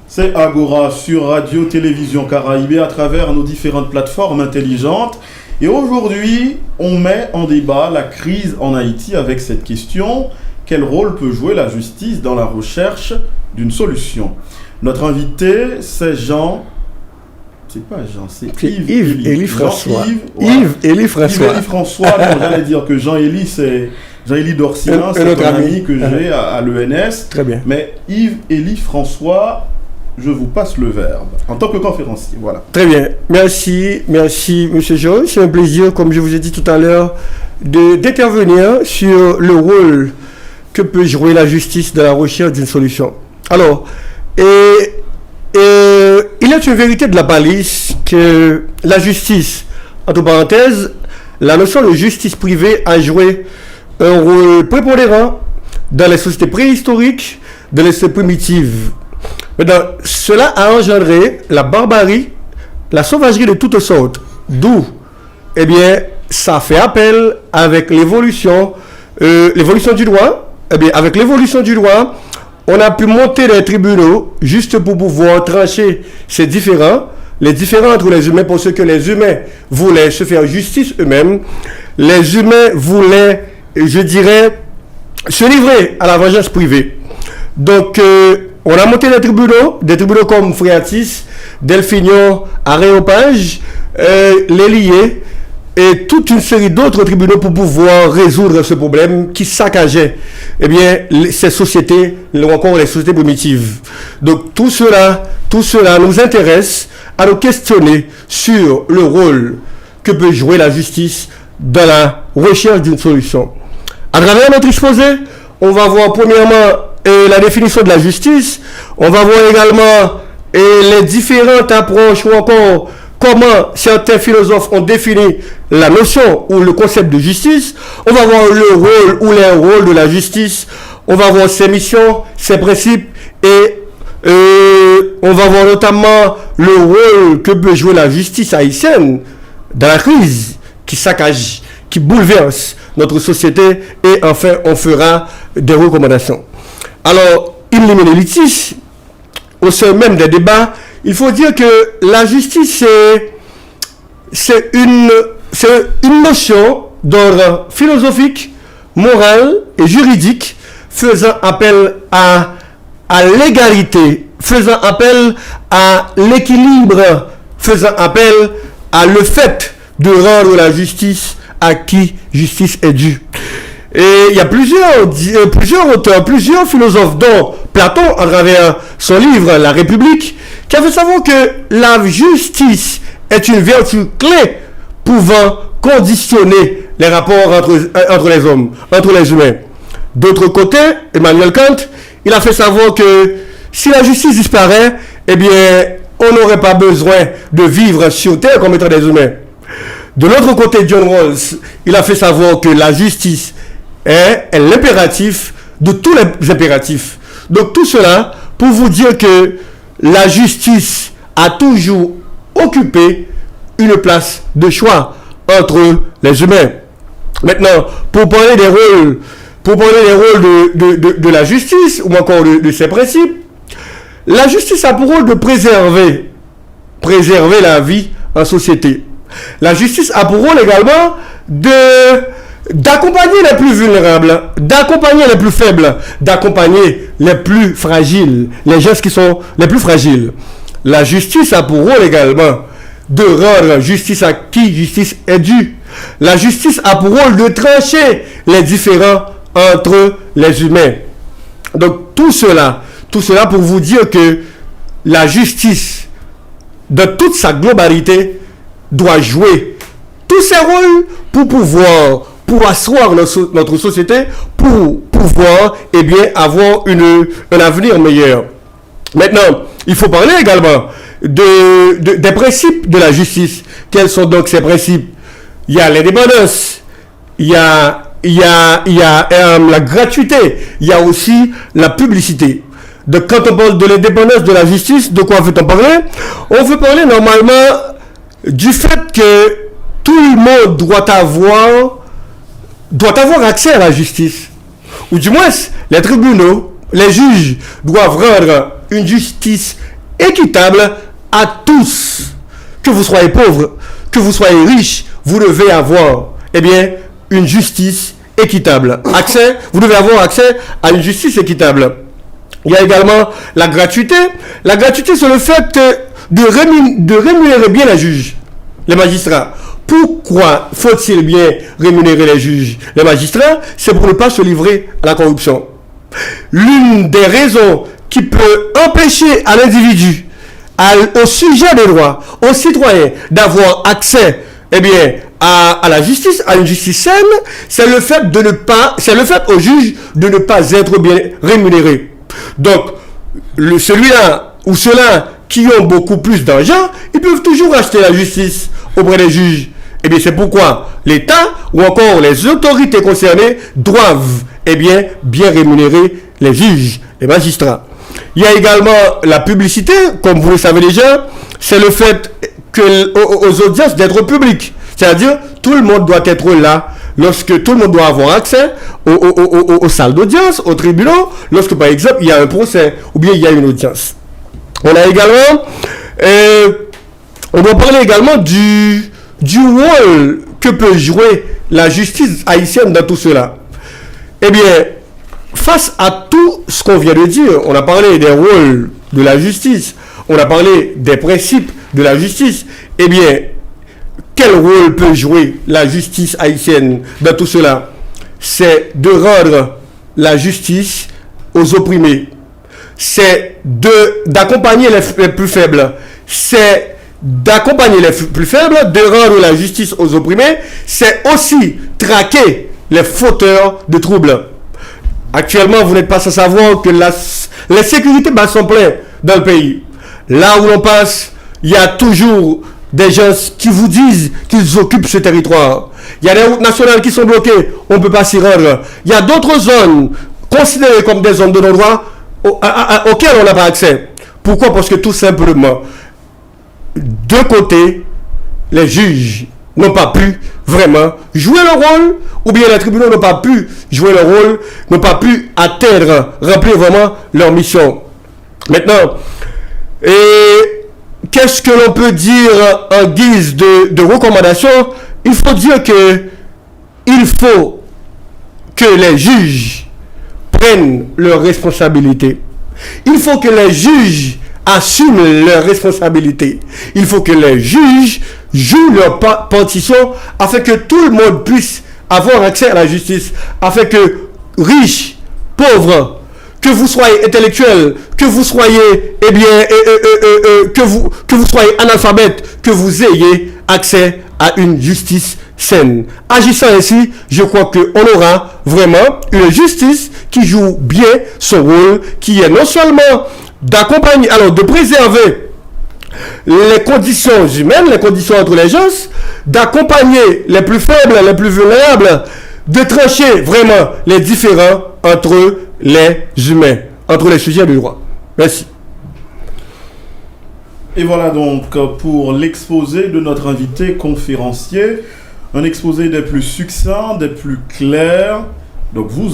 C'est Agora sur Radio Télévision Caraïbes à travers nos différentes plateformes intelligentes. Et aujourd'hui, on met en débat la crise en Haïti avec cette question: quel rôle peut jouer la justice dans la recherche d'une solution? Notre invité, c'est Jean. C'est pas Jean, c'est Yves-Élie François. Yves-Élie François. Non, j'allais dire que Jean-Élie, c'est Jean-Élie Dorcilin, c'est un ami que j'ai à l'ENS. Très bien. Mais Yves-Élie François, je vous passe le verbe en tant que conférencier. Voilà. Très bien. Merci, Monsieur Georges. C'est un plaisir, comme je vous ai dit tout à l'heure, d'intervenir sur le rôle que peut jouer la justice dans la recherche d'une solution. Alors, il est une vérité de la balise que la justice, entre parenthèses, la notion de justice privée a joué un rôle prépondérant dans les sociétés préhistoriques, dans les sociétés primitives. Maintenant, cela a engendré la barbarie, la sauvagerie de toutes sortes. D'où, ça fait appel avec l'évolution du droit. Avec l'évolution du droit, on a pu monter des tribunaux juste pour pouvoir trancher les différends entre les humains, pour ce que les humains voulaient se faire justice eux-mêmes. Les humains voulaient, je dirais, se livrer à la vengeance privée. Donc, on a monté des tribunaux comme Phréatis, Delphinion, Aréopage, les Liés, et toute une série d'autres tribunaux pour pouvoir résoudre ce problème qui saccageait ces sociétés, ou encore les sociétés primitives. Donc tout cela nous intéresse à nous questionner sur le rôle que peut jouer la justice dans la recherche d'une solution. À travers notre exposé, on va voir premièrement la définition de la justice, on va voir également les différentes approches ou encore comment certains philosophes ont défini la notion ou le concept de justice. On va voir le rôle ou les rôles de la justice. On va voir ses missions, ses principes et on va voir notamment le rôle que peut jouer la justice haïtienne dans la crise qui saccage, qui bouleverse notre société, et enfin on fera des recommandations. Alors, in limine litis, au sein même des débats, il faut dire que la justice, c'est une notion d'ordre philosophique, moral et juridique, faisant appel à l'égalité, faisant appel à l'équilibre, faisant appel à le fait de rendre la justice à qui justice est due. Et il y a plusieurs auteurs, plusieurs philosophes, dont Platon, à travers son livre La République, qui a fait savoir que la justice est une vertu clé pouvant conditionner les rapports entre les hommes, entre les humains. D'autre côté, Emmanuel Kant, il a fait savoir que si la justice disparaît, on n'aurait pas besoin de vivre sur Terre comme étant des humains. De l'autre côté, John Rawls, il a fait savoir que la justice est l'impératif de tous les impératifs. Donc tout cela pour vous dire que la justice a toujours occupé une place de choix entre les humains. Maintenant, pour parler des rôles de la justice, ou encore de ses principes, la justice a pour rôle de préserver la vie en société. La justice a pour rôle également d'accompagner les plus vulnérables, d'accompagner les plus faibles, d'accompagner les plus fragiles, les gens qui sont les plus fragiles. La justice a pour rôle également de rendre justice à qui justice est due. La justice a pour rôle de trancher les différends entre les humains. Donc tout cela pour vous dire que la justice, dans toute sa globalité, doit jouer tous ses rôles pour asseoir notre société, pour pouvoir avoir un avenir meilleur. Maintenant, il faut parler également des principes de la justice. Quels sont donc ces principes? Il y a l'indépendance, il y a la gratuité, il y a aussi la publicité. Donc quand on parle de l'indépendance de la justice, de quoi veut-on parler? On veut parler normalement du fait que tout le monde doit avoir accès à la justice. Ou du moins, les tribunaux, les juges doivent rendre une justice équitable à tous. Que vous soyez pauvre, que vous soyez riche, vous devez avoir, eh bien, une justice équitable. Vous devez avoir accès à une justice équitable. Il y a également la gratuité. La gratuité, c'est le fait de rémunérer bien les juges, les magistrats. Pourquoi faut-il bien rémunérer les juges, les magistrats? C'est pour ne pas se livrer à la corruption. L'une des raisons qui peut empêcher à l'individu, au sujet des droits, aux citoyens, d'avoir accès, eh bien, à la justice, à une justice saine, c'est le fait aux juges de ne pas être bien rémunérés. Donc, celui-là ou ceux-là qui ont beaucoup plus d'argent, ils peuvent toujours acheter la justice auprès des juges. Eh bien, c'est pourquoi l'État ou encore les autorités concernées doivent, eh bien rémunérer les juges, les magistrats. Il y a également la publicité, comme vous le savez déjà, c'est le fait aux audiences d'être publiques. C'est-à-dire, tout le monde doit être là, lorsque tout le monde doit avoir accès aux salles d'audience, aux tribunaux, lorsque par exemple il y a un procès ou bien il y a une audience. On a également, on doit parler également du rôle que peut jouer la justice haïtienne dans tout cela. Eh bien, face à tout ce qu'on vient de dire, on a parlé des rôles de la justice, on a parlé des principes de la justice. Eh bien, quel rôle peut jouer la justice haïtienne dans tout cela? C'est de rendre la justice aux opprimés. C'est d'accompagner les plus faibles. C'est d'accompagner les plus faibles, de rendre la justice aux opprimés. C'est aussi traquer les fauteurs de troubles. Actuellement, vous n'êtes pas sans savoir que les sécurités sont pleines dans le pays. Là où l'on passe, il y a toujours des gens qui vous disent qu'ils occupent ce territoire. Il y a des routes nationales qui sont bloquées, on ne peut pas s'y rendre. Il y a d'autres zones considérées comme des zones de non-droit auxquelles on n'a pas accès. Pourquoi? Parce que tout simplement, de côté, les juges n'ont pas pu vraiment jouer leur rôle, ou bien les tribunaux n'ont pas pu jouer leur rôle, n'ont pas pu remplir vraiment leur mission. Maintenant, qu'est-ce que l'on peut dire en guise de recommandation? Il faut dire il faut que les juges prennent leurs responsabilités. Il faut que les juges assument leurs responsabilités. Il faut que les juges jouent leur partition afin que tout le monde puisse avoir accès à la justice, afin que riches, pauvres, que vous soyez intellectuel, que vous soyez, que vous soyez analphabète, que vous ayez accès à une justice saine. Agissant ainsi, je crois qu'on aura vraiment une justice qui joue bien son rôle, qui est non seulement d'accompagner, alors de préserver les conditions humaines, les conditions entre les gens, d'accompagner les plus faibles, les plus vulnérables, de trancher vraiment les différends entre les humains, entre les sujets du droit. Merci. Et voilà donc pour l'exposé de notre invité conférencier, un exposé des plus succincts, des plus clairs. Donc vous